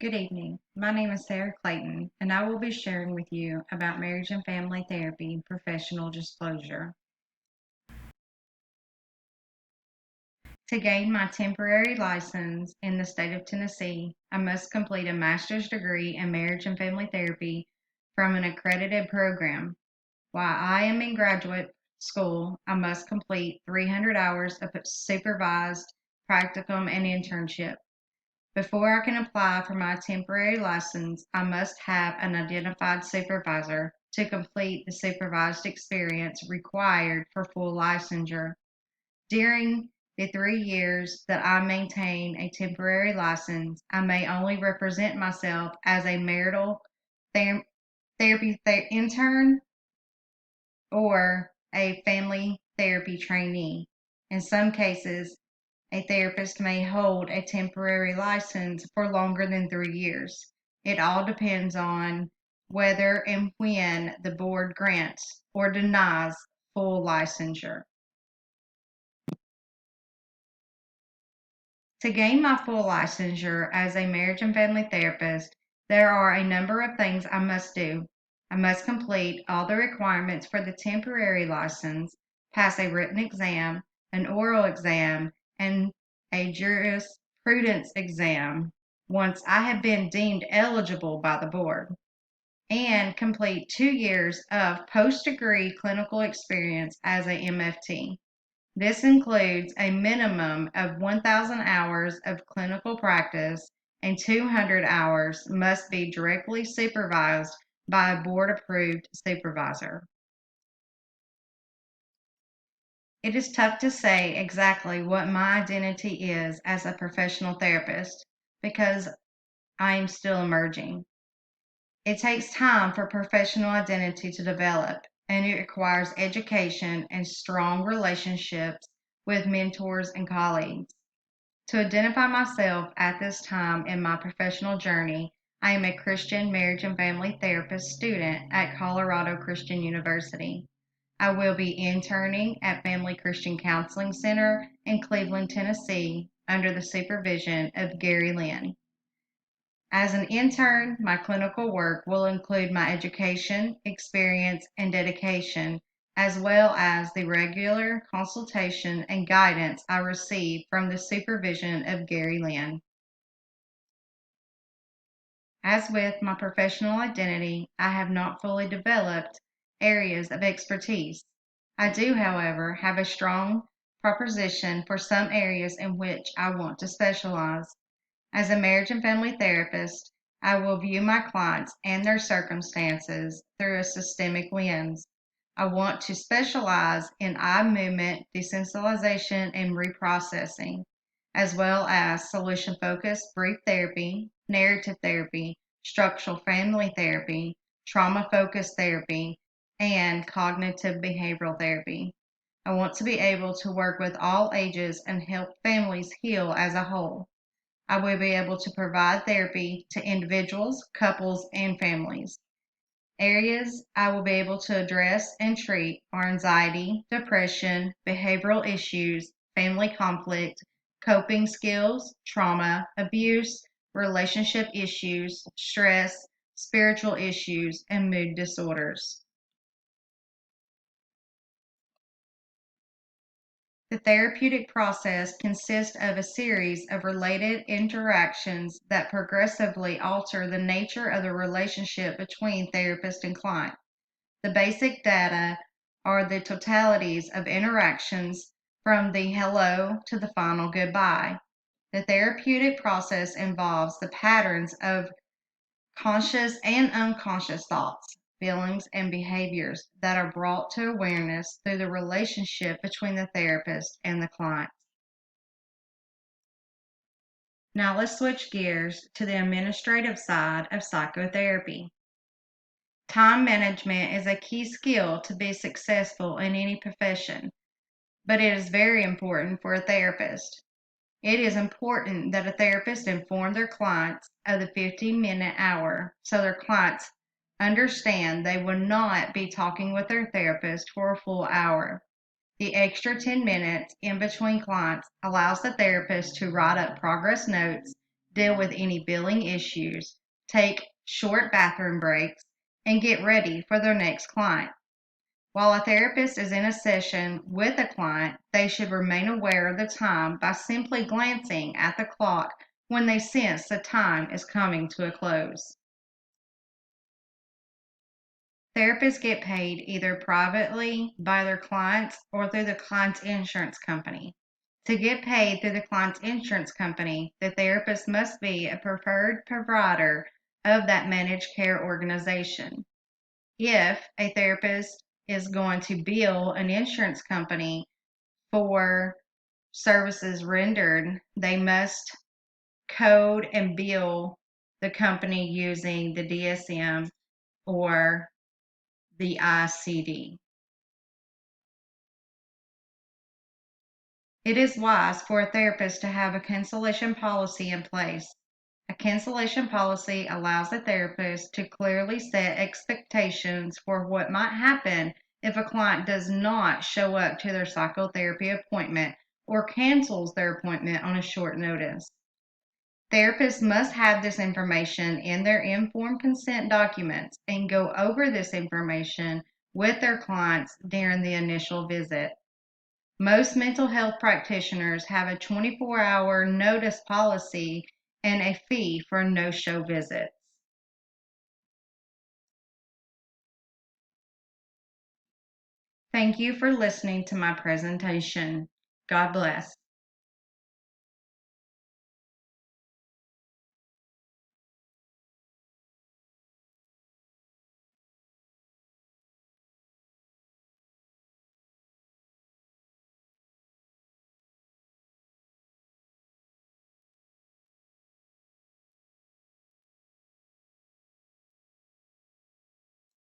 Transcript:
Good evening. My name is Sarah Clayton, and I will be sharing with you about marriage and family therapy professional disclosure. To gain my temporary license in the state of Tennessee, I must complete a master's degree in marriage and family therapy from an accredited program. While I am in graduate school, I must complete 300 hours of supervised practicum and internship. Before I can apply for my temporary license, I must have an identified supervisor to complete the supervised experience required for full licensure. During the 3 years that I maintain a temporary license, I may only represent myself as a marital therapy intern or a family therapy trainee. In some cases, a therapist may hold a temporary license for longer than 3 years. It all depends on whether and when the board grants or denies full licensure. To gain my full licensure as a marriage and family therapist, there are a number of things I must do. I must complete all the requirements for the temporary license, pass a written exam, an oral exam, and a jurisprudence exam once I have been deemed eligible by the board, and complete 2 years of post-degree clinical experience as a MFT. This includes a minimum of 1,000 hours of clinical practice, and 200 hours must be directly supervised by a board-approved supervisor. It is tough to say exactly what my identity is as a professional therapist because I am still emerging. It takes time for professional identity to develop, and it requires education and strong relationships with mentors and colleagues. To identify myself at this time in my professional journey, I am a Christian marriage and family therapist student at Colorado Christian University. I will be interning at Family Christian Counseling Center in Cleveland, Tennessee, under the supervision of Gary Lynn. As an intern, my clinical work will include my education, experience, and dedication, as well as the regular consultation and guidance I receive from the supervision of Gary Lynn. As with my professional identity, I have not fully developed areas of expertise. I do, however, have a strong proposition for some areas in which I want to specialize. As a marriage and family therapist, I will view my clients and their circumstances through a systemic lens. I want to specialize in eye movement desensitization and reprocessing, as well as solution focused brief therapy, narrative therapy, structural family therapy, trauma focused therapy, and cognitive behavioral therapy. I want to be able to work with all ages and help families heal as a whole. I will be able to provide therapy to individuals, couples, and families. Areas I will be able to address and treat are anxiety, depression, behavioral issues, family conflict, coping skills, trauma, abuse, relationship issues, stress, spiritual issues, and mood disorders. The therapeutic process consists of a series of related interactions that progressively alter the nature of the relationship between therapist and client. The basic data are the totalities of interactions from the hello to the final goodbye. The therapeutic process involves the patterns of conscious and unconscious thoughts, feelings, and behaviors that are brought to awareness through the relationship between the therapist and the client. Now let's switch gears to the administrative side of psychotherapy. Time management is a key skill to be successful in any profession, but it is very important for a therapist. It is important that a therapist inform their clients of the 15-minute hour so their clients understand they will not be talking with their therapist for a full hour. The extra 10 minutes in between clients allows the therapist to write up progress notes deal with any billing issues, take short bathroom breaks, and get ready for their next client. While a therapist is in a session with a client, they should remain aware of the time by simply glancing at the clock when they sense the time is coming to a close. Therapists get paid either privately by their clients or through the client's insurance company. To get paid through the client's insurance company, the therapist must be a preferred provider of that managed care organization. If a therapist is going to bill an insurance company for services rendered, they must code and bill the company using the DSM or the ICD. It is wise for a therapist to have a cancellation policy in place. A cancellation policy allows the therapist to clearly set expectations for what might happen if a client does not show up to their psychotherapy appointment or cancels their appointment on a short notice. Therapists must have this information in their informed consent documents and go over this information with their clients during the initial visit. Most mental health practitioners have a 24-hour notice policy and a fee for no-show visits. Thank you for listening to my presentation. God bless.